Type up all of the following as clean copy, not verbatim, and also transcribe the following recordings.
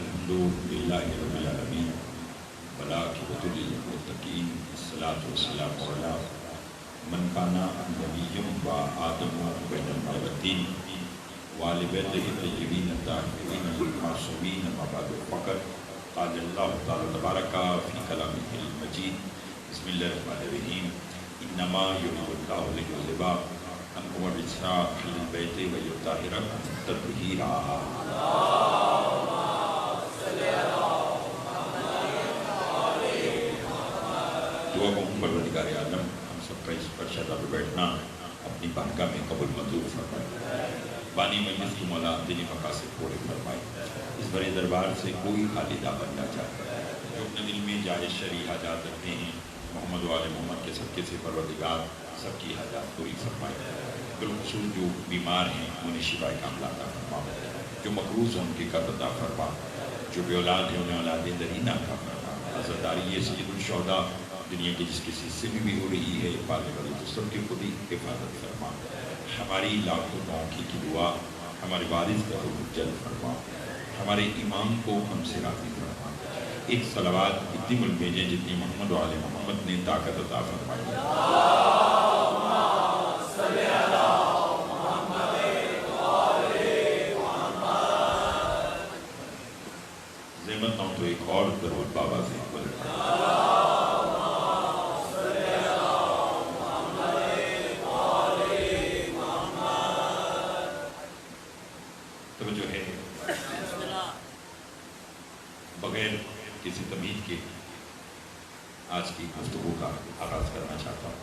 الحمدللہ رب العالمین والعاقبۃ للمتقین الصلاۃ والسلام علی من کان نبی و آدم بین المرتین وآل بیتہ الطیبین الطاہرین المعصومین اما بعد فقط قال اللہ تعالی تبارک فی کلامہ المجید بسم اللہ الرحمن الرحیم انما یرید اللہ لیذھب عنکم الرجس اہل البیت ویطہرکم تطہیرا۔ دعا کو پروردگار عالم ہم سب کا اس پر شادہ پر بیٹھنا اپنی بارگاہ میں قبول منظور فرمائے، بانی مجلس کی مولا دینی مقاصد پورے فرمائے۔ اس بڑے دربار سے کوئی خالدہ بننا چاہتا ہے جو اپنے دل میں جائز شرعی حاجات رکھتے ہیں، محمد و آل محمد کے صدقے سے پروردگار سب کی حاجات پوری فرمائے۔ بالخصوص جو بیمار ہیں انہیں شفائے کاملہ عطا فرما، جو مقروض ہیں ان کی قرض عطا فرما، جو بے اولاد ہیں انہیں اولاد درینہ عطا فرما۔ عزاداری سید الشہداء دنیا کے جس کسی سے بھی ہو رہی ہے پالنے والی تو سب کی خود ہی حفاظت فرما۔ ہماری لاکھوں دعاؤں کی دعا ہمارے وارث کا حکم جلد فرما، ہمارے امام کو ہم سے راضی فرما۔ ایک صلوات اتنی مل بھیجیں جتنی محمد و آل محمد نے طاقت عطا فرمائی۔ زحمت نہ ہو تو ایک اور درود بابا سے بولے۔ توجہ ہے، بغیر کسی تمہید کے آج کی گفتگو کا آغاز کرنا چاہتا ہوں۔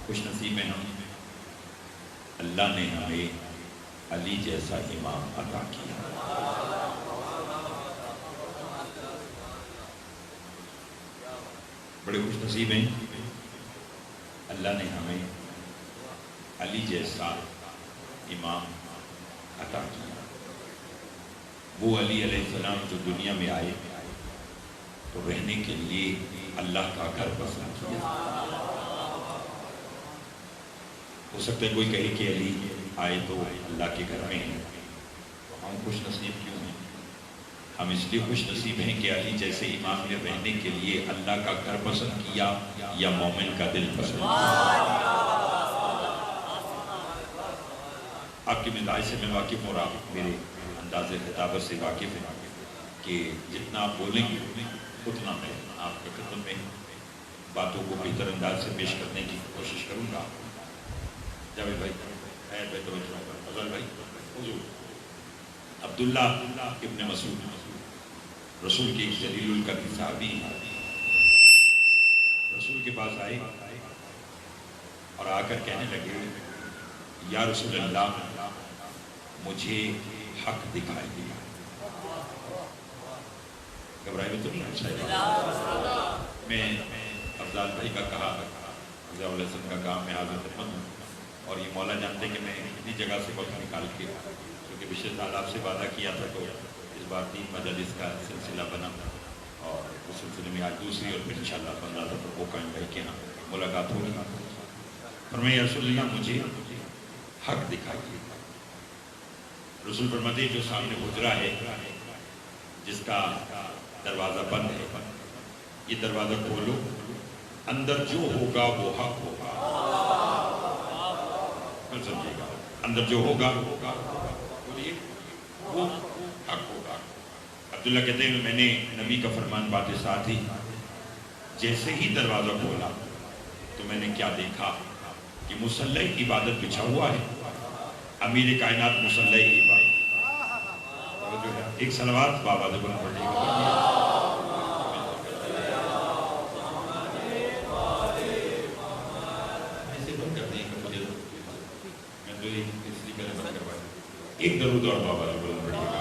خوش نصیب ہیں ہم، اللہ نے ہمیں علی جیسا امام عطا کیا۔ بڑے خوش نصیب ہیں، اللہ نے ہمیں علی جیسا امام عطا کیا۔ وہ علی علیہ السلام جو دنیا میں آئے تو رہنے کے لیے اللہ کا گھر پسند کیا۔ ہو سکتا ہے کوئی کہے کہ علی آئے تو اللہ کے گھر میں ہیں، ہم خوش نصیب کیوں ہیں؟ ہم اس لیے خوش نصیب ہیں کہ علی جیسے امام نے رہنے کے لیے اللہ کا گھر پسند کیا یا مومن کا دل پسند کیا۔ آپ کے مزاج سے میں واقف ہوں، آپ میرے انداز خطابت سے واقف ہیں کہ جتنا آپ بولیں گے اتنا میں آپ کے خدمت میں باتوں کو بہتر انداز سے پیش کرنے کی کوشش کروں گا۔ جاوید بھائی، خیر بھائی، توجہ کر، فضل بھائی، حضور عبداللہ ابن مسعود رسول کے ایک جلیل القدر صحابی رسول کے پاس آئے اور آ کر کہنے لگے، یا رسول اللہ مجھے حق دکھائی دیا۔ گھبرائے میں تو نہیں اچھا، میں افضال بھائی کا کہا، افضال علیہ السلام کا کہا، میں حاضر خدمت ہوں، اور یہ مولا جانتے کہ میں اتنی جگہ سے وقت نکال کے، کیونکہ پچھلے سال آپ سے وعدہ کیا تھا تو اس بار 3 مجالس کا سلسلہ بنا، اور اس سلسلے میں آج دوسری اور پھر انشاءاللہ 15 تک وہ قائم بھائی کے ہاں ملاقات ہوگی۔ فرمایا یا رسول اللہ مجھے حق دکھائیے۔ رسول فرماتے جو سامنے حجرہ ہے جس کا دروازہ بند ہے، یہ دروازہ کھولو، اندر جو ہوگا وہ حق ہوگا۔ سمجھے گا، اندر جو ہوگا بولیے وہ حق ہوگا۔ عبداللہ کہتے ہیں میں نے نبی کا فرمان پاتے ساتھ ہی جیسے ہی دروازہ کھولا تو میں نے کیا دیکھا کہ مصلی عبادت بچھا ہوا ہے، امیر کائنات مصلی عبادت۔ ایک صلوات بابا دے بلند پڑھنے گا۔ ایک درود اور بابا دے بلند پڑھنے گا۔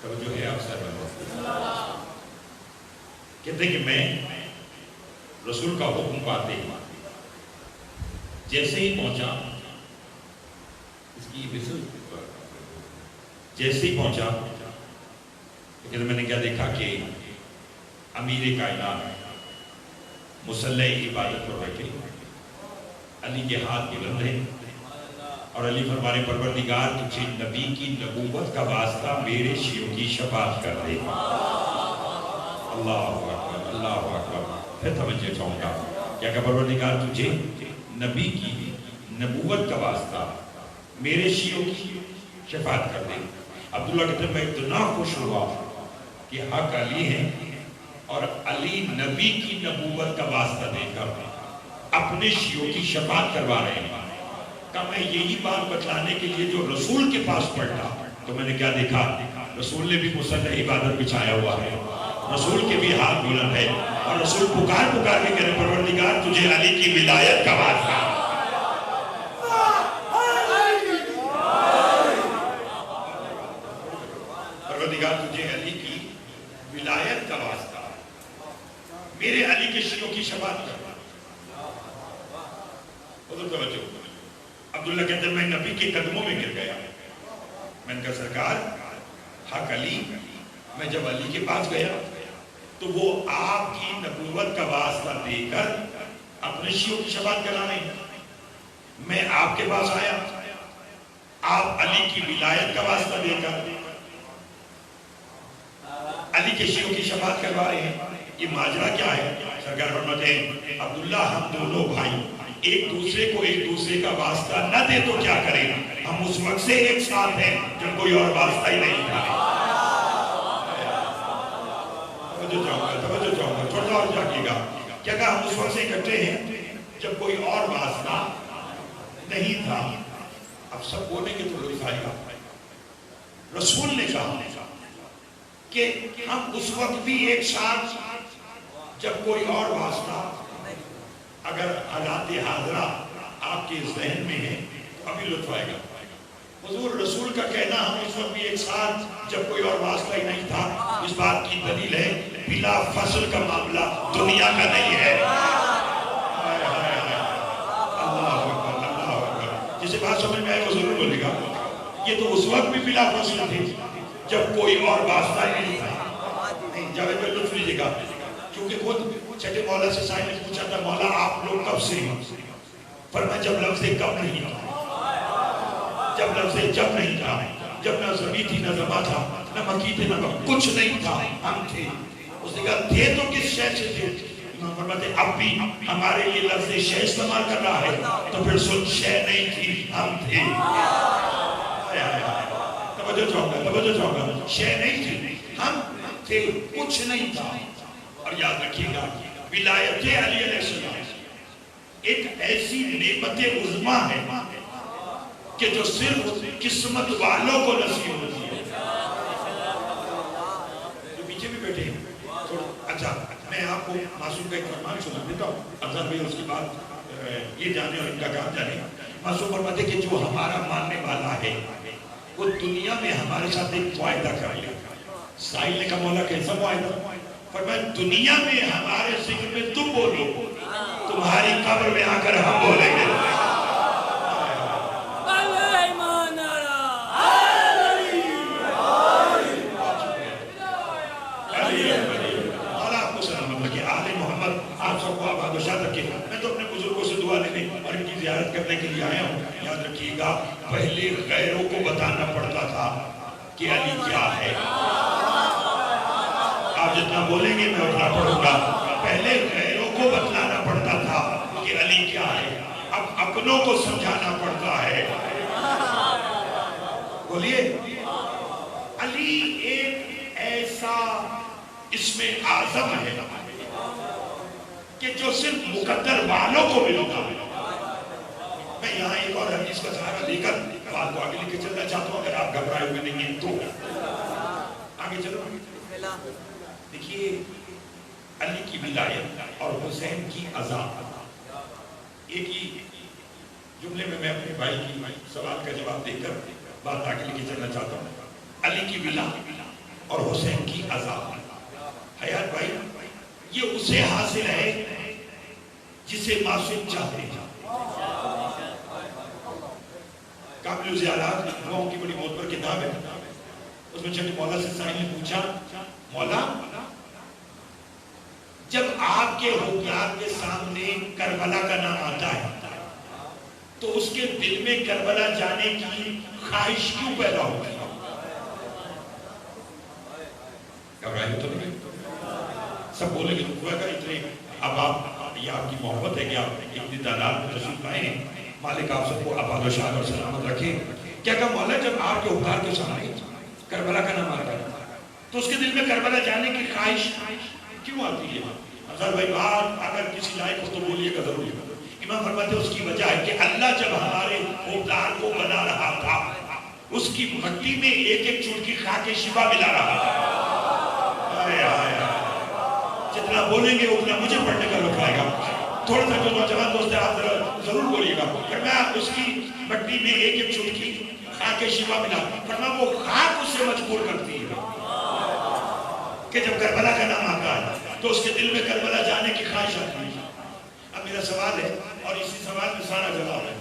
توجہ ہے آپ صاحب، کہتے ہیں کہ میں رسول کا حکم پاتے جیسے ہی پہنچا، اس کی جیسے ہی پہنچا تو میں نے کیا دیکھا کہ امیر کائنات مصلی عبادت پر بیٹھے علی کے ہاتھ بلند ہیں اور علی فرمانے پروردگار تجھے نبی کی نبوت کا واسطہ میرے شیعوں کی شفاعت کر دے. اللہ اکبر اللہ اکبر. پھر توجہ چاہوں گا کیا کہ پروردگار تجھے نبی کی نبوت کا واسطہ میرے شیعوں کی شفاعت کر دے. عبداللہ کہتے ہیں میں اتنا خوش ہوا کہ حق علی ہیں اور علی نبی کی نبوت کا واسطہ دے کر اپنے شیعوں کی شفاعت کروا رہے ہیں. کہ میں یہی بات بتلانے کے لیے جو رسول کے پاس پڑھا تو میں نے کیا دیکھا؟ رسول نے بھی مصلی عبادت بچھایا ہوا ہے، رسول کے بھی ہاتھ بلند ہے اور رسول پکار پکار کے کہہ رہے پروردگار تجھے علی کی ولایت کا واسطہ. پروردگار تجھے علی کی ولایت کا واسطہ میرے علی کے شیعوں کی شفاعت کرنا. عبداللہ کہتے ہیں میں نبی کے قدموں میں گر گیا. میں نے کہا سرکار حق علی، میں جب علی کے پاس گیا تو وہ آپ کی نبوت کا واسطہ دے کر اپنے شیعوں کی شفاعت کرانے. میں آپ کے پاس آیا، آپ علی کی ولایت کا واسطہ دے کر علی کے شیعوں کی شفاعت کروا رہے ہیں. یہ ماجرا کیا ہے؟ سرکار فرماتے ہیں عبداللہ ہم دونوں بھائی ایک دوسرے کو ایک دوسرے کا واسطہ نہ دے تو کیا کریں؟ ہم اس وقت سے ایک ساتھ ہیں جب کوئی اور واسطہ ہی نہیں تھا. توجہ چاہوں گا تھوڑا اور جاگیے گا. کیا کہا؟ ہم اس وقت سے اکٹھے ہیں جب کوئی اور واسطہ نہیں تھا. اب سب بولیں گے تو لوگ آئے گا. رسول نے کہا کہ ہم اس وقت بھی ایک ساتھ جب کوئی اور واسطہ. اگر حالات حاضرہ آپ کے ذہن میں ہے تو ابھی لطف آئے گا. حضور رسول کا کہنا ہم اس وقت بھی ایک ساتھ جب کوئی اور واسطہ ہی نہیں تھا، اس بات کی دلیل ہے بلا فصل کا معاملہ دنیا کا نہیں ہے. اللہ اکبر اللہ اکبر. جسے بات سمجھ میں آئے وہ ضرور بولے گا. یہ تو اس وقت بھی بلا فصل تھے جب کوئی اور واسطہ ہی نہیں تھا. جاوید بھائی لطف لیجیے گا کیونکہ خود چھٹے مولا سے سائن نے پوچھا تھا مولا آپ لوگ کب سے ہیں؟ فرمایا جب لفظ کب نہیں تھا، جب لفظ جب نہیں تھا، جب نہ زمین تھی نہ زماں تھا نہ مکی تھے نہ کچھ نہیں تھا، ہم تھے. اس نے کہا تھے تو کس شے سے تھے؟ امام فرماتے اب بھی ہمارے لیے لفظ شے استعمال کر رہا ہے تو پھر سن شے نہیں تھی ہم تھے. توجہ چاہوں گا شے نہیں تھی ہم تھے، کچھ نہیں تھا. اور یاد رکھیے گا ولایت علی علیہ السلام ایک ایسی نعمت عظمی ہے کہ جو صرف قسمت والوں کو نصیب ہوتی ہے. جو پیچھے بھی بیٹھے ہیں اچھا میں آپ کو معصوم کا ایک فرمان سنا دیتا ہوں. افضل بھائی اس کے بعد یہ جانے اور ان کا کام جانے. معصوم فرماتے کہ جو ہمارا ماننے والا ہے وہ دنیا میں ہمارے ساتھ ایک معاہدہ کر لے. سائل نے کہا مولا کیسا معاہدہ؟ فرمایا دنیا میں ہمارے ذکر میں تم بولو، تمہاری قبر میں آ کر ہم بولیں گے. آپ سب کو آباد و شاد رکھے. میں تو اپنے بزرگوں سے دعا لینے اور ان کی زیارت کرنے کے لیے آیا ہوں. یاد رکھیے گا پہلے غیروں کو بتانا پڑتا تھا کہ علی کیا ہے. آپ جتنا بولیں گے میں اتنا پڑھوں گا. پہلے غیروں کو بتلانا پڑتا تھا کہ علی کیا ہے، اب اپنوں کو سمجھانا پڑتا ہے. بولیے علی ایک ایسا اسم اعظم ہے کہ جو صرف مقدر والوں کو ملتا ہے. میں یہاں ایک اور حدیث کا سہارا لے کر بات کو آگے لے کے چلنا چاہتا ہوں. اگر آپ گھبرائے ہوئے نہیں ہیں تو آگے چلو. دیکھیے علی کی ولایت اور حسین کی عزا. ایک ہی جملے میں میں اپنے بھائی کی سوال کا جواب دے کر بات آگے لے کے چلنا چاہتا ہوں. علی کی ولایت اور حسین کی عزا. حیات بھائی یہ اسے حاصل ہے جسے معصوم چاہتے ہیں. قابل زیارات دعاؤں کی بڑی معتبر کتاب ہے. اس میں چھٹے مولا سے سائل نے پوچھا مولا جب آپ کے حکمران کے سامنے کربلا کا نام آتا ہے تو اس کے دل میں کربلا جانے کی خواہش کیوں پیدا ہو گئی؟ گھبرائے تو نہیں؟ سب بولے کہ دکھوا کر اتنے اب آپ یہ آپ کی محبت ہے کہ آپ اتنی تعداد میں تشریف لائے ہیں، مالک آپ سب کو آباد و شاد اور سلامت رکھے۔ کیا کہا مولا جب آپ کے اوتار کے سامنے کربلا کا نام آتا ہے تو اس کے دل میں کربلا جانے کی خواہش کیوں آتی ہے؟ اگر بھائی بات اگر کسی لائق ہو تو بولیے گا ضرور۔ امام فرماتے ہیں اس کی وجہ ہے کہ اللہ جب ہمارے اوتار کو بنا رہا تھا اس کی مٹی میں ایک ایک چوٹکی خاک شفا ملا رہا تھا۔ جتنا بولیں گے اتنا مجھے پڑھنے کا وقت آئے گا۔ تھوڑا سا جو نوجوان دوست ہیں آپ ضرور بولیے گا، فرمایا اس کی مٹی میں ایک ایک چوٹکی خاک شفا ملا، فرمایا وہ خاک اس سے مجبور کرتی ہے کہ جب کربلا کا نام آتا ہے تو اس کے دل میں کربلا جانے کی خواہش آتی ہے۔ اب میرا سوال ہے اور اسی سوال میں سارا جواب ہے،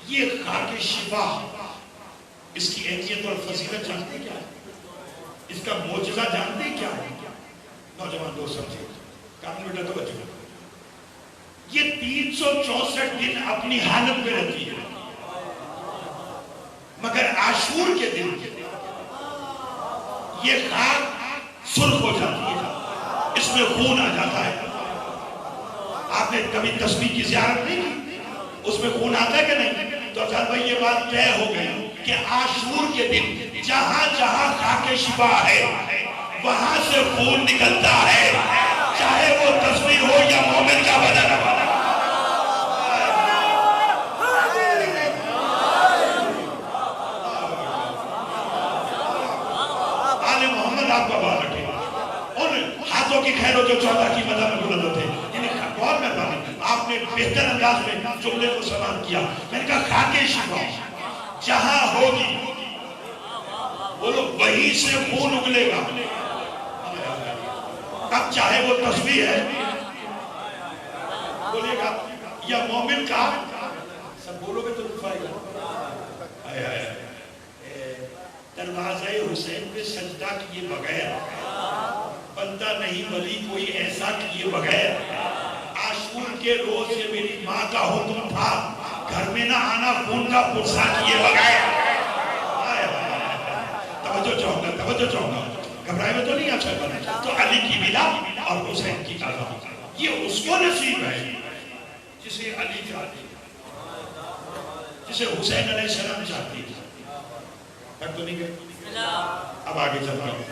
یہ خاک شفا اس کی اہمیت اور فضیلت جانتے کیا ہے؟ اس کا معجزہ جانتے کیا ہے؟ نوجوان دوست سمجھے کام بیٹا توجہ، یہ 364 دن اپنی حالت میں رہتی ہے، مگر عاشور کے دن یہ خاک سرخ ہو جاتی ہے، اس میں خون آ جاتا ہے۔ آپ نے کبھی تسبیح کی زیارت نہیں کی؟ اس میں خون آتا ہے کہ نہیں؟ تو اچھا بھائی یہ بات طے ہو گئی کہ عاشور کے دن جہاں جہاں خاک شفا ہے وہاں سے خون نکلتا ہے، چاہے وہ تسبیح ہو یا مومن کا بدن ہو۔ آل محمد آپ کا بات رکھے، ان ہاتھوں کی خیروں جو 14 کی مدد میں بلند ہوتے ہیں، بہت مہربانی آپ نے بہتر انداز میں جملے کو سماعت کیا۔ میں نے کہا خاک شفا جہاں ہوگی بولو وہیں سے خون اگلے گا۔ اب چاہے وہ تسبیح ہے بولے گا یا مومن کا، سب بولو گے تو دفاعی گا۔ دروازہ حسین پہ سجدہ کیے بغیر بندہ نہیں ولی کوئی ایسا کیے بغیر، عاشور کے روز سے میری ماں کا حکم تھا گھر میں نہ آنا خون کا پرسا کیے بغیر۔ توجہ چاہوں گا، گھبرائے میں تو نہیں اچھا کرنا۔ تو علی کی بلا اور حسین کی قضا یہ اس کو نصیب ہے جسے علی چاہتی، جسے حسین علیہ السلام چاہتی۔ تک تو نہیں گئے، اب آگے چلتا ہوں،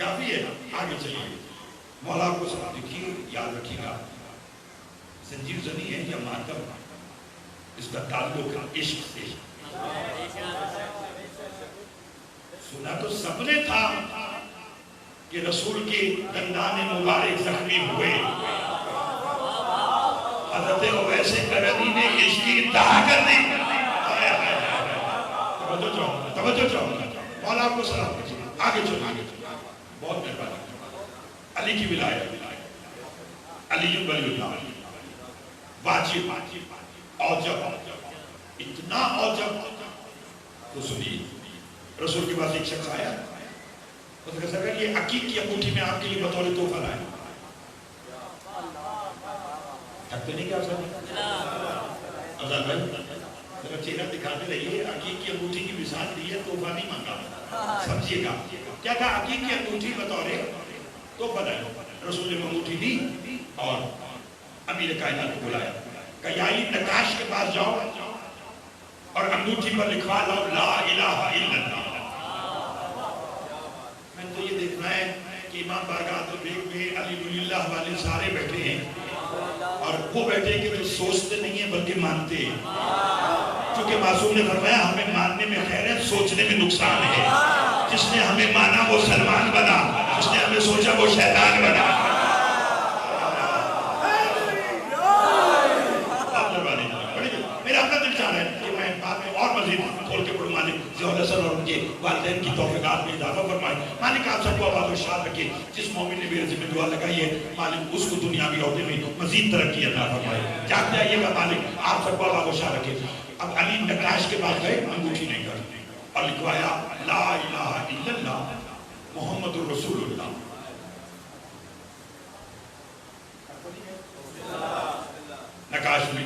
کافی ہے آگے چلیے۔ مولا کو سب دیکھیے، یاد رکھیے گا زنجیر زنی ہے یا ماتم، اس کا تعلق عشق سے۔ سنا تو سب نے تھا کہ رسول کے دندان مبارک زخمی ہوئے، حضرت اویس قرنی نے عشق کی انتہا کر دی۔ توجہ چاہوں گا، مولا کو سلام کیجیے، آگے چلو، بہت مہربانی۔ علی کی ولایت، علی ولی اللہ، واجب اوجب، اتنا اوجب تو سنیے۔ رسول کے پاس ایک شخص آیا، اس نے کہا سرکار یہ عقیق کی انگوٹھی میں آپ کے لیے بطور تحفہ لائے۔ تھکتے نہیں کیا افضل بھائی؟ ذرا چہرہ دکھاتے رہیے، عقیق کی انگوٹھی کی مثال دی ہے، تحفہ نہیں مانگا، سمجھیے گا۔ کیا کہا عقیق کی انگوٹھی بطور تحفہ لائے۔ رسول نے انگوٹھی دی اور امیر کائنات کو بلایا، کہ یا نقاش کے پاس جاؤ اور انگوٹھی پر لکھوا لاؤ لا الہ الا اللہ۔ میں تو یہ دیکھنا ہے کہ امام بارگاہ بیگ میں علی ولی اللہ والے سارے بیٹھے ہیں اور وہ بیٹھے کہ وہ سوچتے نہیں ہیں بلکہ مانتے ہیں، کیونکہ معصوم نے فرمایا ہمیں ماننے میں خیر ہے، سوچنے میں نقصان ہے۔ جس نے ہمیں مانا وہ سلمان بنا، جس نے ہمیں سوچا وہ شیطان بنا۔ میرا اپنا دل چاہ رہا ہے کہ میں بعد میں اور مزید کھول کے پڑھوں، مالک ضیاء الحسن اور ان کے والدین کی توفیقات میں اضافہ فرمائے۔ مالک آپ سب کو آباد و شاد رکھے، جس مومن نے میرے ذمہ دعا لگائی ہے مالک اس کو دنیاوی عہدے میں مزید ترقی عطا فرمائے۔ جاگتے آئیے گا مالک آپ سب کو آباد و شاد رکھے۔ اب علی نقاش کے پاس گئے، انگوٹھی نہیں کرتے اور لکھوایا لا الہ الا اللہ محمد الرسول اللہ۔ نقاش میں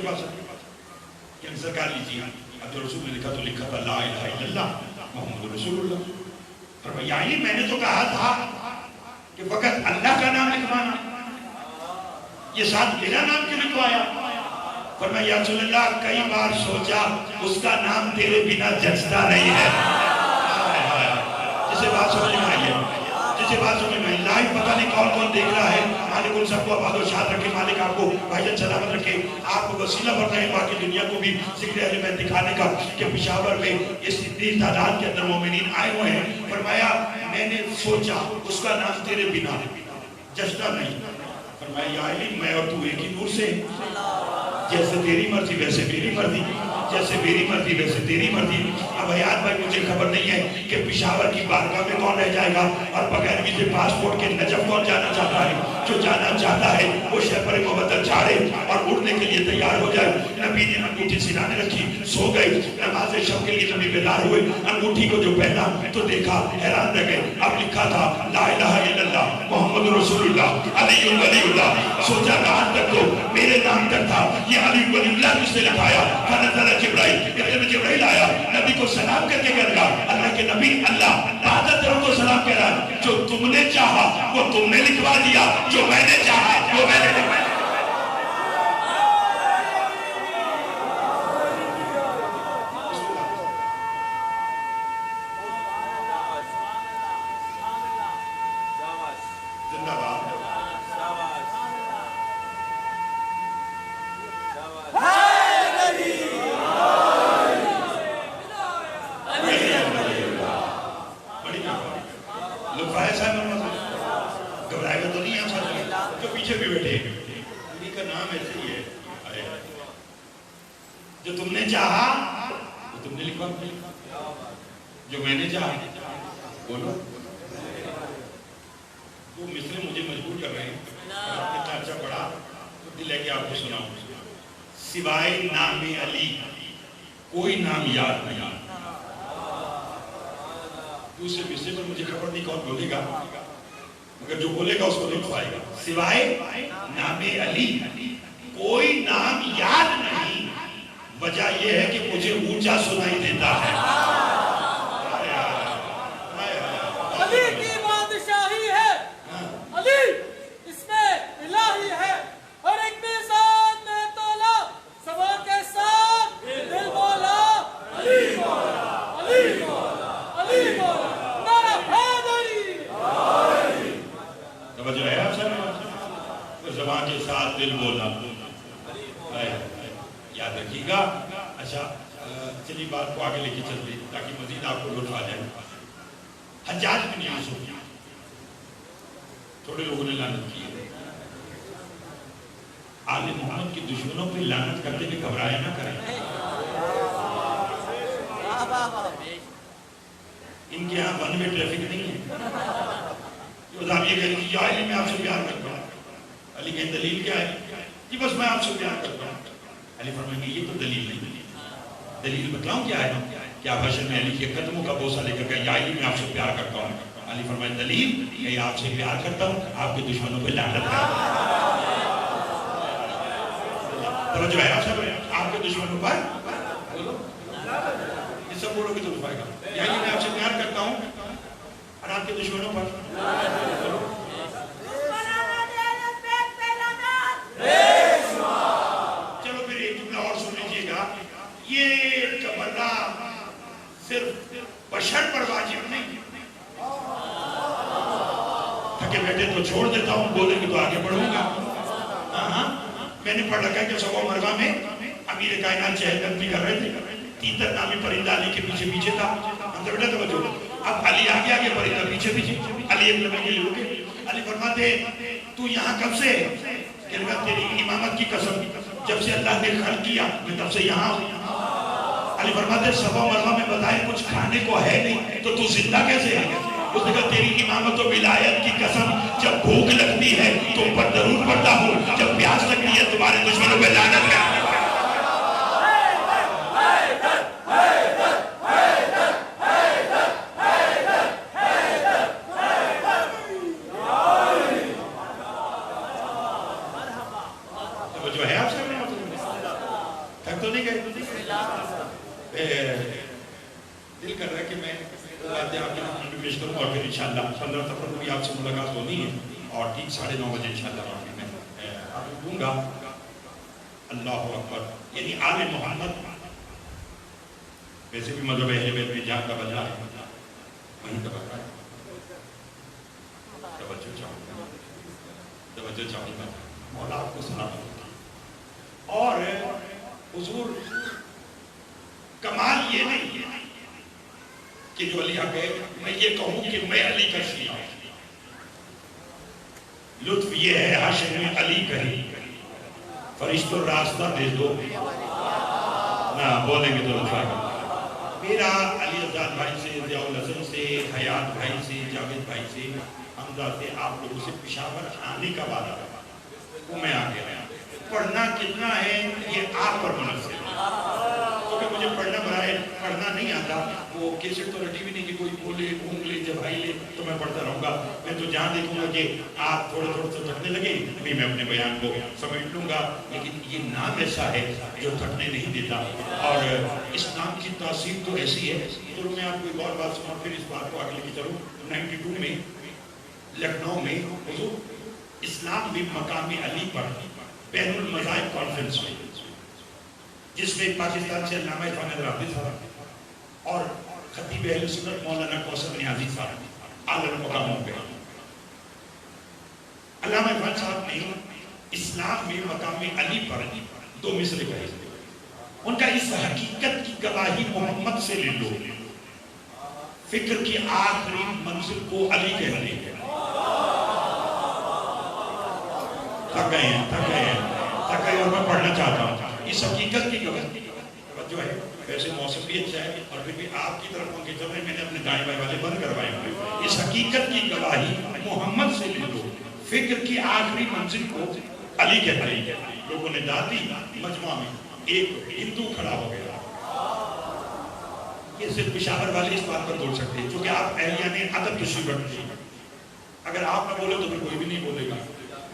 کے پاس کہ سرکار لیجیے. اب جو رسول نے لکھا تو لکھا تھا لا الہ الا اللہ محمد رسول اللہ. فرمایا علی میں نے تو کہا تھا کہ فقط اللہ کا نام لکھوانا, یہ ساتھ میرا نام کیوں لکھوایا؟ فرمایا یا رسول اللہ کئی بار سوچا اس کا نام تیرے بنا جچتا نہیں ہے. جسے بات سمجھ میں آئی ہے, جسے بات سمجھ میں آئی, لائیو پتہ نہیں کون کون دیکھ رہا ہے. مالک ان سب کو آباد و شاد رکھے, مالک آپ کو بھائی جان سلامت رکھے, آپ کو وسیلہ بتائیں باقی دنیا کو بھی ذکر اہل بیت دکھانے کا کہ پشاور میں اس اتنی تعداد کے اندر مومنین آئے ہوئے ہیں. فرمایا میں نے سوچا اس کا نام تیرے بنا جچتا نہیں. فرمایا یا علی میں اور تو ایک ہی نور سے, جیسے تیری مرضی ویسے میری مرضی, جیسے میری مرضی ویسے تیری مرضی. اب حیات بھائی مجھے خبر نہیں ہے کہ پشاور کی بارگاہ میں کون رہ جائے گا اور بغیر ویزے پاسپورٹ کے نجف کون جانا چاہتا ہے. جو جانا چاہتا ہے وہ شہر مبدل چھاڑے اور اڑنے کے لیے تیار ہو جائے. نبی نے انگوٹھی سینے رکھی, سو گئے, نماز شب کے لیے نبی بیدار ہوئے. انگوٹھی کو جو پہنا تو دیکھا, حیران رہ گئے. اب لکھا تھا لا الہ الا اللہ محمد رسول اللہ علی ولی اللہ. سوچا نام تک تو میرے نام تک تھا, یہ علی ولی اللہ کس نے لکھایا؟ فنزل جبرائیل, اتنے جبرائیل آیا, نبی کو سلام کر کے کہنے لگا اللہ کے نبی اللہ بہادر طرف کو سلام کہہ رہا ہے, جو تم نے چاہا وہ تم نے لکھوا دیا, جو میں نے چاہا وہ میں نے لکھوا دیا. جو تم نے چاہا وہ تم نے لکھوا, جو میں نے چاہا بولو. وہ مصرے مجھے مجبور کر رہے ہیں, اتنا اچھا پڑھا تو دل ہے کہ آپ کو سناؤں. سوائے نام علی کوئی نام یاد نہیں. دوسرے مصرے پر مجھے خبر نہیں کون بولے گا, مگر جو بولے گا اس کو لکھ پائے گا. سوائے نام علی کوئی نام یاد نہیں, وجہ یہ ہے کہ مجھے اونچا سنائی دیتا ہے. علی کی بادشاہی ہے, علی اس میں الہی ہے, اور ایک میزان میں تولا سوا کے ساتھ دل مولا علی مولا علی مولا علی مولا نعرہ حیدری. توجہ ہے آپ سب؟ زبان کے ساتھ دل بولا یاد رکھیے گا. اچھا چلیے بات کو آگے لے کے چلتے تاکہ مزید آپ کو لطف آ جائے. حجاج بن یوسف تھوڑے لوگوں نے لعنت کی ہے. آل محمد کی دشمنوں پہ لعنت کرتے ہوئے گھبرایا نہ کریں. ان کے یہاں ون وے ٹریفک نہیں ہے. آپ یہ کہیں کہ علی میں آپ سے پیار کرتا ہوں. علی کہیں دلیل کیا ہے؟ جی بس میں آپ سے پیار کرتا ہوں. علی فرمائیں گے یہ تو دلیل نہیں. دلیل بتلاؤں کیا ہے؟ کیا بشر میں علی کے قدموں کا بوسہ لے کر کہ یا علی میں آپ سے پیار کرتا ہوں. علی فرمائیں دلیل کہ آپ سے پیار کرتا ہوں, آپ کے دشمنوں پہ لعنت ہے. توجہ ہے آپ سب, آپ کے دشمنوں پر بولو, یہ سب بولو گے تو پائے گا. یا علی میں آپ سے پیار کرتا ہوں اور آپ کے دشمنوں پر بولو. یہ تمنا صرف بشر پر واجب نہیں. تھکے بیٹھے تو چھوڑ دیتا ہوں, بولے کہ تو آگے بڑھوں گا. میں نے پڑھ رکھا کہ سبا مرغہ میں امیر کائنات چہل قدمی کر رہے تھے. تیتر نامی پرندہ علی کے پیچھے پیچھے تھا. ہم سے بیٹا توجہ, اب علی آگے آگے پرندہ پیچھے پیچھے. علی ایک لمحے کے لیے رکے. علی فرماتے تو یہاں کب سے؟ کہنے تیری امامت کی قسم, جب سے اللہ نے خلق کیا میں تب سے یہاں ہوں. علی فرماتے سبا مرغہ میں بتائے کچھ کھانے کو ہے نہیں تو زندہ کیسے ہے؟ اس نے کہا تیری امامت و ولایت کی قسم, جب بھوک لگتی ہے تم پر ضرور پڑتا ہوں, جب پیاس لگتی ہے تمہارے دشمنوں پہ لعنت ہے. دل کر رہا ہے کہ میں باتیں آپ کے سامنے پیش کروں اور پھر انشاءاللہ 15 سفر کو بھی آپ سے ملاقات ہونی ہے اور ٹھیک 9:30 بجے انشاءاللہ میں آپ کو دوں گا. اللہ اکبر. یعنی آل محمد ویسے بھی مذہب اہل بیت میں جان کا بدلہ ہے وہیں کا بدلہ ہے. توجہ چاہوں گا مولا آپ کو سنا دوں. اور حضور کمال یہ نہیں ہے کہ جو علی آگے میں یہ کہوں کہ میں علی کا شیعہ ہوں. لطف یہ ہے حشر میں علی کہیں فرشتوں راستہ دے دو نہ بولیں گے تو لطف آگا. میرا علی ازاد بھائی سے ضیاء الحسن سے حیات بھائی سے جاوید بھائی سے حمزہ سے آپ لوگوں سے پشاور آنے کا وعدہ وہ میں آ گیا. پڑھنا کتنا ہے یہ آپ پر منحصر ہے کیونکہ مجھے پڑھنا نہیں آتا. وہ کیسٹ تو رٹی بھی نہیں کہ کوئی بولے گھوم لے جب آئی لے تو میں پڑھتا رہوں گا. میں تو جہاں دیکھوں گا کہ آپ تھوڑے سے تھکنے لگے بھی میں اپنے بیان کو سمیٹ لوں گا. لیکن یہ نام ایسا ہے جو تھکنے نہیں دیتا اور اس نام کی تاثیر تو ایسی ہے. چلو میں آپ کو ایک اور بات سنا پھر اس بات کو آگے لے کے چلوں. 92 میں لکھنؤ میں حضور اسلام میں مقام علی پر بین المذاہب کانفرنس میں جس میں پاکستان سے علامہ عرفان حیدرآبادی صاحب اور خطیب اہل سنت مولانا کوثر نیازی صاحب اعلیٰ مقاموں پہ. علامہ عرفان صاحب نے اسلام میں مقام علی پر 2 مصرے کہے. ان کا اس حقیقت کی گواہی محمد سے لے لو فکر کی آخری منزل کو علی کہنے ہیں. تھک گئے اور میں پڑھنا چاہتا ہوں. اس حقیقت کی گواہی جو ہے ویسے موسم بھی اچھا ہے اور پھر بھی آپ کی طرف ان کے چل رہے میں نے اپنے دائیں بائیں والے بند کروائے ہوئے. اس حقیقت کی گواہی محمد سے لے لو فکر کی آخری منزل کو علی کہتے ہیں. لوگوں نے دادی مجمع میں ایک ہندو کھڑا ہو گیا. یہ صرف پشاور والے اس بات پر بول سکتے ہیں کیونکہ آپ اہلیہ نے ادب تشریف رکھتے ہیں. اگر آپ نہ بولے تو پھر کوئی بھی نہیں بولے گا.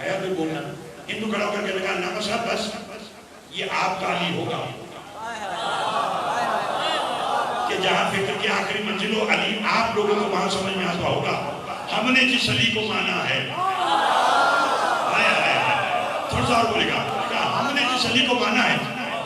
ہے پھر بولنا. ہندو کھڑا ہو کر کے لگا علامہ صاحب بس یہ آپ کا علی ہوگا کہ جہاں فکر کی آخری منزل ہو علی آپ لوگوں کو وہاں سمجھ میں آتا ہوگا. ہم نے جس علی کو مانا ہے تھوڑا سا اور بولے گا ہم نے جس علی کو مانا ہے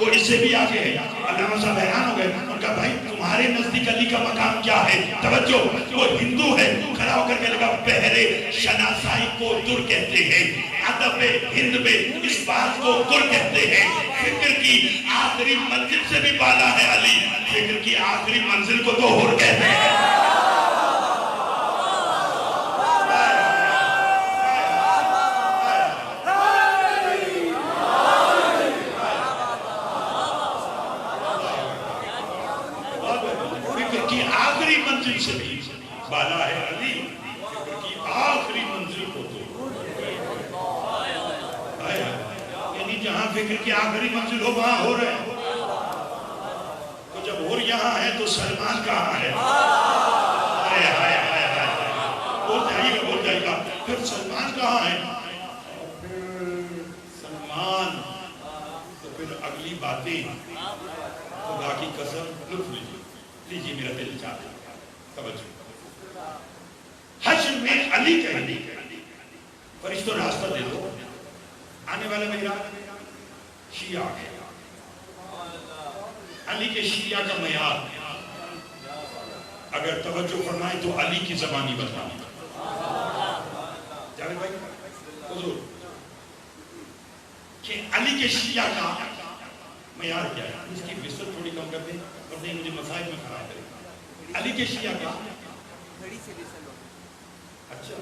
وہ اس سے بھی آگے ہے. علامہ صاحب حیران ہو گئے. ان کا بھائی تمہارے نزدیک علی کا مقام کیا ہے؟ توجہ وہ ہندو ہے کھڑا ہو کر کے لگا بہرے شناسائی کو در کہتے ہیں. ادب ہند میں اس بات کو در کہتے ہیں. فکر کی آخری منزل سے بھی بالا ہے علی. فکر کی آخری منزل کو تو ہر کہتے ہیں. سے بھی بالا ہے علی. فکر کی آخری منزل کو تو یعنی جہاں فکر کی آخری منزل ہو وہاں ہو رہے ہیں. تو جب اور یہاں ہے تو سلمان کہاں ہے؟ بول جائے گا پھر سلمان کہاں ہے؟ سلمان تو پھر اگلی باتیں خدا کی قسم لطف لیجیے میرا دل چاہتا ہے. حشر میں علی کہنے فرشتوں راستہ دے دو. آنے والا میرا شیعہ ہے. علی کے شیعہ کا معیار اگر توجہ فرمائے تو علی کی زبانی بتانے جاوید بھائی حضور کہ علی کے شیعہ کا معیار کیا ہے. اس کی وصل تھوڑی کم کر دیں اور نہیں مجھے مسائل میں خراب کرے. علی کے شیعہ کا گھڑی سے بھی سلو. اچھا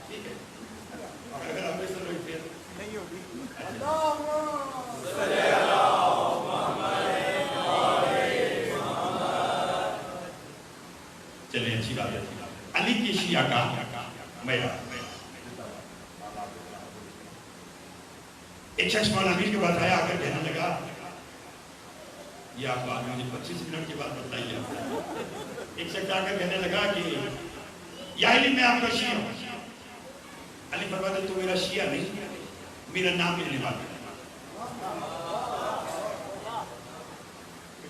ٹھیک ہے اگر آپ ایسا لوگ پھر نہیں ہوگی. چلیں اچھی بات ہے. علی کے شیعہ کا معیار. ایک شخص مولانا امیر کے بعد آیا آ کر کہنے لگا یہ آپ آگے مجھے 25 منٹ کے بعد بتائیے. ایک شخص آ کر کہنے لگا کہ یا علی میں آپ کا شیعہ ہوں. علی فرماتے تو میرا شیعہ نہیں میرا نام لینے والا.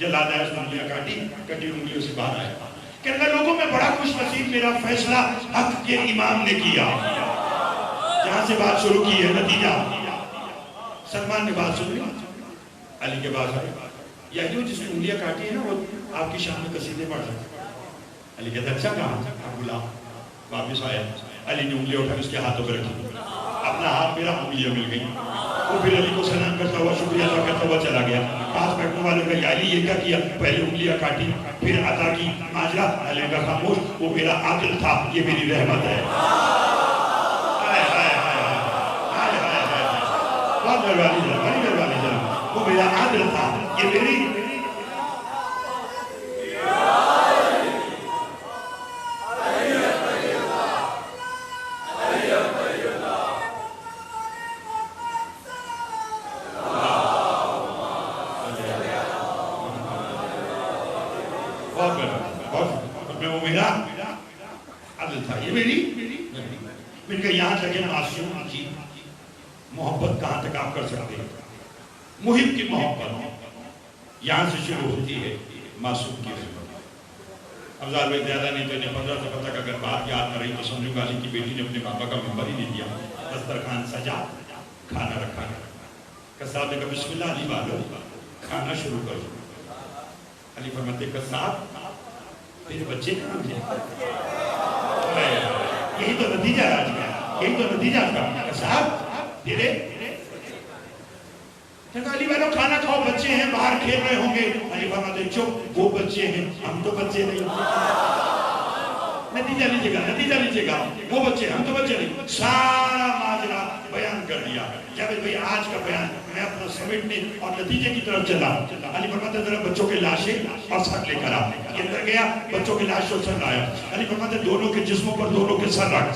جلاد آیا اس نے انگلیاں کاٹی، کٹی انگلیوں سے باہر آیا کہ اللہ لوگوں میں بڑا خوش نصیب، میرا فیصلہ حق کے امام نے کیا. جہاں سے بات شروع کی ہے نتیجہ سلمان نے بات سنی، علی کے پاس آئے، یا جو جس نے انگلیاں کاٹی ہے نا وہ آپ کی شان میں قصیدے پڑھ رہے ہیں. علی کہتا اچھا کہا، آپ بلا. واپس آیا، علی نے انگلیاں اٹھا اس کے ہاتھوں پہ رکھی، اپنا ہاتھ میرا انگلیاں مل گئی. وہ پھر علی کو سلام کرتا ہوا شکریہ ادا کرتا ہوا چلا گیا. پاس بیٹھنے والے کا علی یہ کیا کیا؟ پہلے انگلیاں کاٹی پھر عطا کی. ماجرا علی کا خاموش، وہ میرا عادل تھا، یہ میری رحمت ہے. بہت مہربانی جناب، بڑی مہربانی جناب. وہ میرا عادل تھا، یہ میری پھر کہ یہاں تک معصوم کی محبت کہاں تک آپ کر سکتے ہیں؟ محب کی محبت یہاں سے شروع ہوتی ہے معصوم کی خدمت. افضال بھائی زیادہ نہیں تو انہیں 15 صفحہ تک اگر بات یاد کر رہی تو سمجھو گا علی کی بیٹی نے اپنے بابا کا ممبر ہی نہیں دیا. دسترخوان سجا، کھانا رکھا، قصاب نے کہا بسم اللہ علی والو کھانا شروع کرو. علی فرماتے قصاب تیرے بچے کہاں تھے؟ یہی تو نتیجہ آج کا، یہی تو نتیجہ آج کا. صاحب تیرے علی والو کھانا کھاؤ، بچے ہیں باہر کھیل رہے ہوں گے. علی فرماتے چپ، وہ بچے ہیں، ہم تو بچے نہیں. نتیجہ لیجیے گا، نتیجہ لیجیے گا، وہ بچے ہیں، ہم تو بچے نہیں. سارا ماجرا بیان کر دیا. جاوید بھائی آج کا بیان میں اپنا سمیٹنے اور نتیجے کی طرف چلا. علی فرماتے ذرا بچوں کے لاشیں اور سر لے کر آ. یہ اندر گیا، بچوں کے لاش اور سر لایا. علی فرماتے دونوں کے جسموں پر دونوں کے سر رکھ،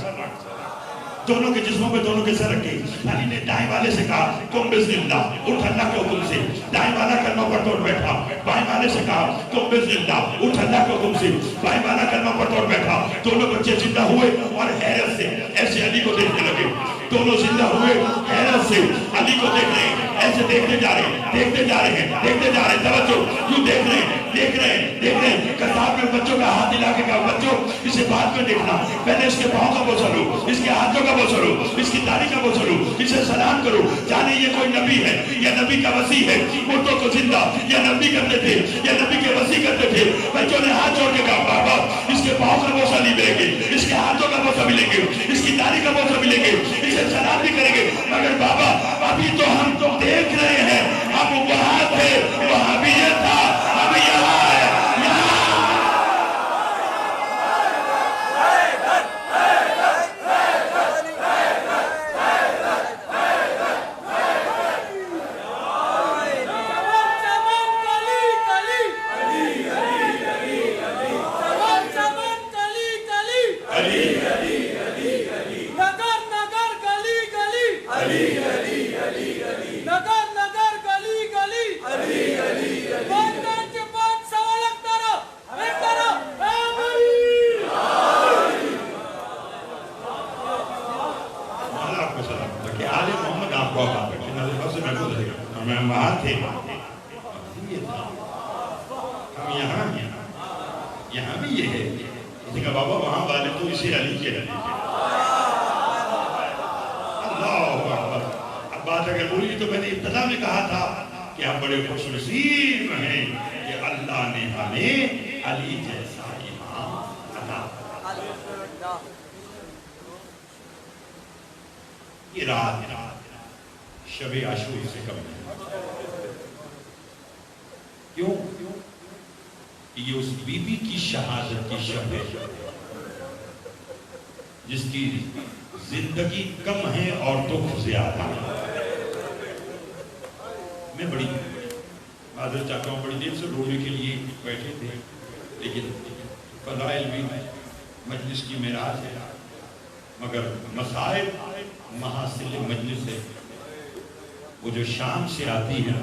دونوں کے جسموں پہ دونوں کے سر رکھے. علی نے دائیں والے سے کہا تم بسم اللہ، اٹھ اللہ کے حکم سے. دائیں والا کلمہ پڑھتا اور بیٹھا. بائیں والے سے کہا تم بسم اللہ، اٹھ اللہ کے حکم سے. بائیں والا کلمہ پڑھتا اور بیٹھا. دونوں بچے زندہ ہوئے اور حیرت سے ایسے علی کو دیکھنے لگے. دونوں زندہ ہوئے حیرت سے علی کو دیکھ رہے ہیں، ایسے دیکھتے جا رہے ہیں، دیکھتے جا رہے ہیں، دیکھتے جا رہے ہیں. توجہ، یوں دیکھ رہے ہیں، دیکھ رہے ہیں، دیکھ رہے ہیں. کتاب میں بچوں کا ہاتھ دلا کے کہا بچوں اسے بعد میں دیکھنا، پہلے اس کے پاؤں کا بوسہ لو، اس کے ہاتھوں کا بوسہ لو، اس کی داڑھی کا بوسہ لو، اسے سلام کرو، جانے یہ کوئی نبی ہے یا نبی کا وصی ہے. مردوں کو زندہ یا نبی کرتے تھے یا نبی کے وصی کرتے تھے. بچوں نے ہاتھ جوڑ کے کہا بابا اس کے پاؤں کا بوسہ نہیں ملیں گے، اس کے ہاتھوں کا بوسہ ملیں گے، اس کی داڑھی کا بوسہ ملیں گے، اسے سلام بھی کریں گے. مگر بابا ابھی تو ہم تو دیکھ رہے ہیں، اب وہاں تھے، وہاں بھی یہ تھا، اب یہاں ہے. یہاں بھی یہ ہے. دیکھا بابا وہاں والے تو اسے علی کے علی کے. اللہ اکبر. اب بات اگر بولی تو میں نے ابتدا میں کہا تھا کہ ہم بڑے خوش نصیب ہیں کہ اللہ نے ہمیں علی جیسا امام عطا فرمایا. یہ رات شب عاشور سے کم ہے. کیوں؟ یہ اس بی بی کی شہادت کی شب ہے جس کی زندگی کم ہے اور دکھ زیادہ ہے. میں بڑی معذرت چاہتا ہوں، بڑی دیر سے رونے کے لیے بیٹھے تھے، لیکن فضائل بھی مجلس کی معراج ہے، مگر مصائب محاصل مجلس ہے. وہ جو شام سے آتی ہے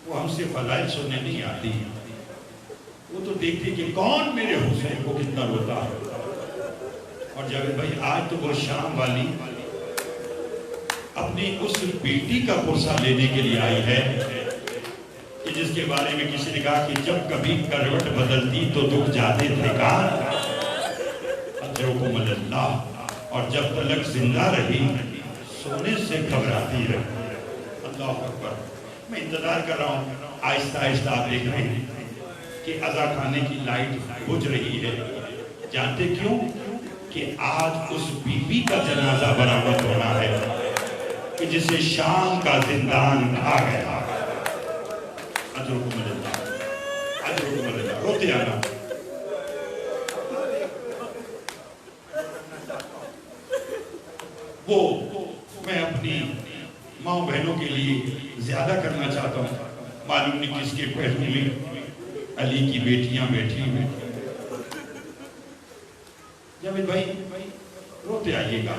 وہ ہم سے فضائل سننے نہیں آتی، وہ تو دیکھتے کہ کون میرے حسین کو کتنا روتا ہے. اور جاوید بھائی آج تو وہ شام والی اپنی اس بیٹی کا پرسہ لینے کے لیے آئی ہے کہ جس کے بارے میں کسی نے کہا کہ جب کبھی کروٹ بدلتی تو دکھ جاتے تھے کان، اجرکم اللہ، اور جب تلک زندہ رہی سونے سے گھبراتی رہی۔ اللہ اکبر۔ میں انتظار کر رہا ہوں، آہستہ آہستہ آپ دیکھ رہے ہیں کہ عزا خانے کی لائٹ بجھ رہی ہے۔ جانتے کیوں؟ کہ آج اس بی بی کا جنازہ برآمد ہونا ہے کہ جسے شام کا زندان کھا گیا۔ اجرکم اللہ، اجرکم اللہ۔ روتے آنا۔ وہ میں اپنی ماں بہنوں کے لیے زیادہ کرنا چاہتا ہوں، معلوم نہیں کس کے پہلو میں علی کی بیٹیاں بیٹھی ہوئی۔ جاوید بھائی روتے آئیے گا۔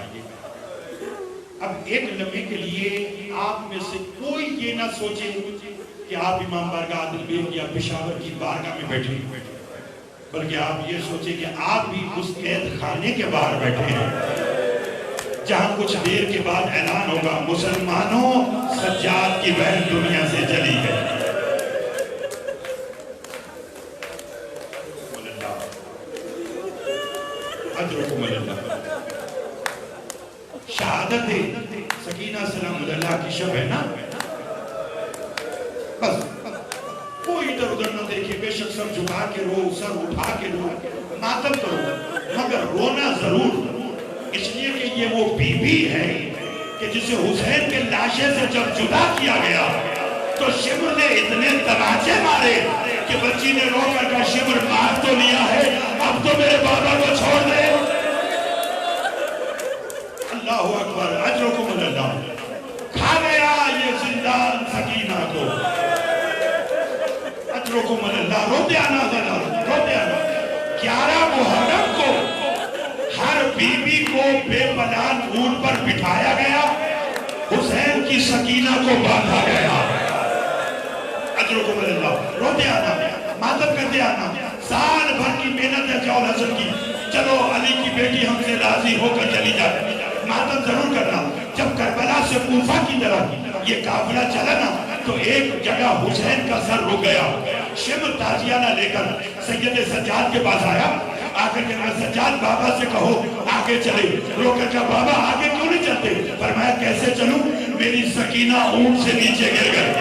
اب ایک لمحے کے لیے آپ میں سے کوئی یہ نہ سوچے کہ آپ امام بارگاہ عادل بیگ یا پشاور کی بارگاہ میں بیٹھے، بلکہ آپ یہ سوچیں کہ آپ بھی اس قید خانے کے باہر بیٹھے ہیں جہاں کچھ دیر کے بعد اعلان ہوگا، مسلمانوں سجاد کی بہن دنیا سے چلی گئی۔ اجرکم اللہ۔ شہادت سکینہ سلام اللہ کی شب ہے نا، بس کوئی ادھر ادھر نہ دیکھے، بے شک سر جھکا کے رو، سر اٹھا کے رو، ماتم کرو، مگر رونا ضرور، اس لیے کہ یہ وہ بی بی ہے کہ جسے حسین کے لاشے سے جب جدا کیا گیا تو شمر نے اتنے تماچے مارے کہ بچی نے رو کر کہا شمر مار تو لیا ہے، اب تو میرے بابا کو چھوڑ دے۔ اللہ اکبر۔ اجرکم اللہ۔ کھا گیا یہ زندان سکینہ کو۔ اجرکم اللہ۔ روتے آنا ذرا، روتے آنا۔ 11 محرم کو ہر بی بی کو بے پناہ اونٹ پر بٹھایا گیا، حسین کی سکینہ کو باندھا گیا۔ اجرکم اللہ۔ روتے آنا، ماتم کرتے آنا۔ سال بھر کی محنت ہے جاؤ حسن کی، چلو علی کی بیٹی ہم سے راضی ہو کر چلی جائے، ماتم ضرور کرنا۔ جب کربلا سے کوفہ کی طرف یہ قافلہ چلا نا تو ایک جگہ حسین کا سر رک گیا۔ شمر تازیانہ لے کر سید سجاد کے پاس آیا، آخر کے میں سجاد بابا سے کہو آگے چلے۔ رو کر کہا بابا آگے کیوں نہیں چلتے؟ فرمایا کیسے چلوں؟ میری سکینہ اونٹ سے نیچے گر گئی۔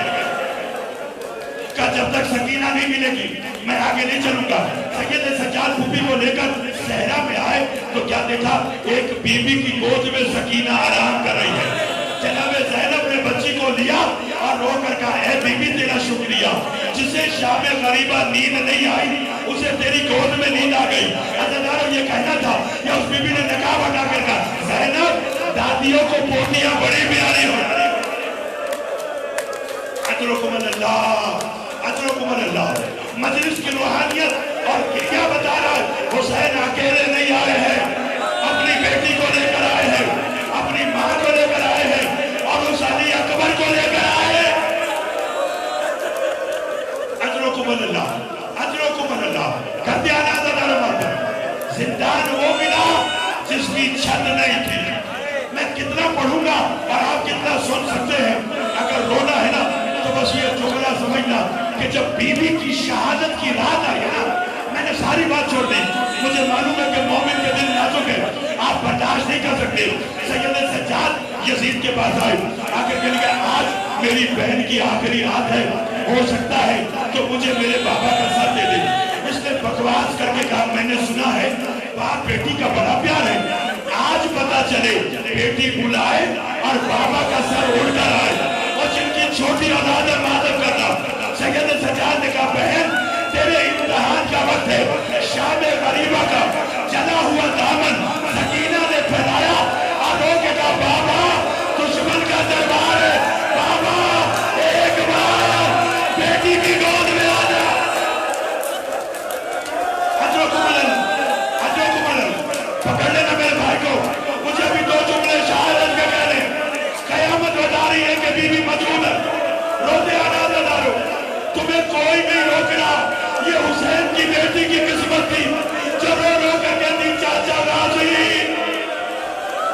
کہا جب تک سکینہ نہیں ملے گی میں آگے نہیں چلوں گا۔ سید سجاد پھوپھی کو لے کر صحرا میں آئے تو کیا دیکھا؟ ایک بی بی کی گود میں سکینہ آرام کر رہی ہے۔ جناب زینب نے بچی کو لیا اور رو کر کہا اے بی بی تیرا شکریہ، جسے شام غریبہ نیند نہیں آئی اسے تیری گود میں نیند آ گئی۔ عزیزانو یہ کہنا تھا یا اس بی بی نے نقاب ہٹا کر کہا زینب دادیوں کو پوتیاں بڑی پیاری ہو۔ اجرکم اللہ، اجرکم اللہ۔ مجلس کی روحانیت اور کیا بتا رہا ہے؟ حسین اکیلے نہیں آئے ہیں، اپنی بیٹی کو لے کر آئے ہیں، اپنی ماں کو لے کر آئے ہیں اور اس علی اکبر کو لے کر آئے ہیں۔ اجرکم اللہ، اجرکم اللہ۔ کرتے آنا زندان وہ ملا جس کی چھت نہیں تھی۔ میں کتنا پڑھوں گا اور آپ کتنا سن سکتے ہیں؟ اگر رونا ہے نا تو بس یہ جملہ سمجھنا کہ جب بی بی کی شہادت کی رات آئی نا میں نے ساری بات چھوڑ دی۔ مجھے معلوم ہے کہ مومن کے دل نازک ہے، آپ برداشت نہیں کر سکتے۔ سید سجاد یزید کے پاس آئے، آ کر کہنے لگا آج میری بہن کی آخری رات ہے، ہو سکتا ہے تو مجھے میرے بابا کا ساتھ دے دے۔ اس نے بکواس کر کے کہا میں نے سنا ہے باپ بیٹی کا بڑا پیار ہے، آج پتا چلے بیٹی بلائے اور بابا کا سر اڑ کر آئے اور جن کی چھوٹی اولاد ہے ماتم کرنا۔ سید سجاد نے کہا بہن تیرے امتحان کا وقت ہے، شام غریبہ کا جلا ہوا دامن سکینہ نے پھیلایا اور رو کے کہا بابا دشمن کا دربار ہے، بابا ایک بار بیٹی کی گود میں آ جا۔ پکڑ لینا میرے بھائی کو، مجھے بھی دو جملے شہادت کے کہنے۔ قیامت بتا رہی ہے کہ بی بی موجود ہے۔ روتے آنا دارو، تمہیں کوئی نہیں روک رہا، یہ حسین کی بیٹی کی قسمت تھی جو رو کر کہتی چاچا راضی،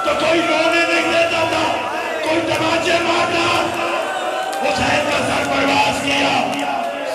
تو کوئی رونے نہیں دیتا تھا، کوئی تماچے مارتا۔ حسین کا سر پرواز کیا،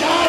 4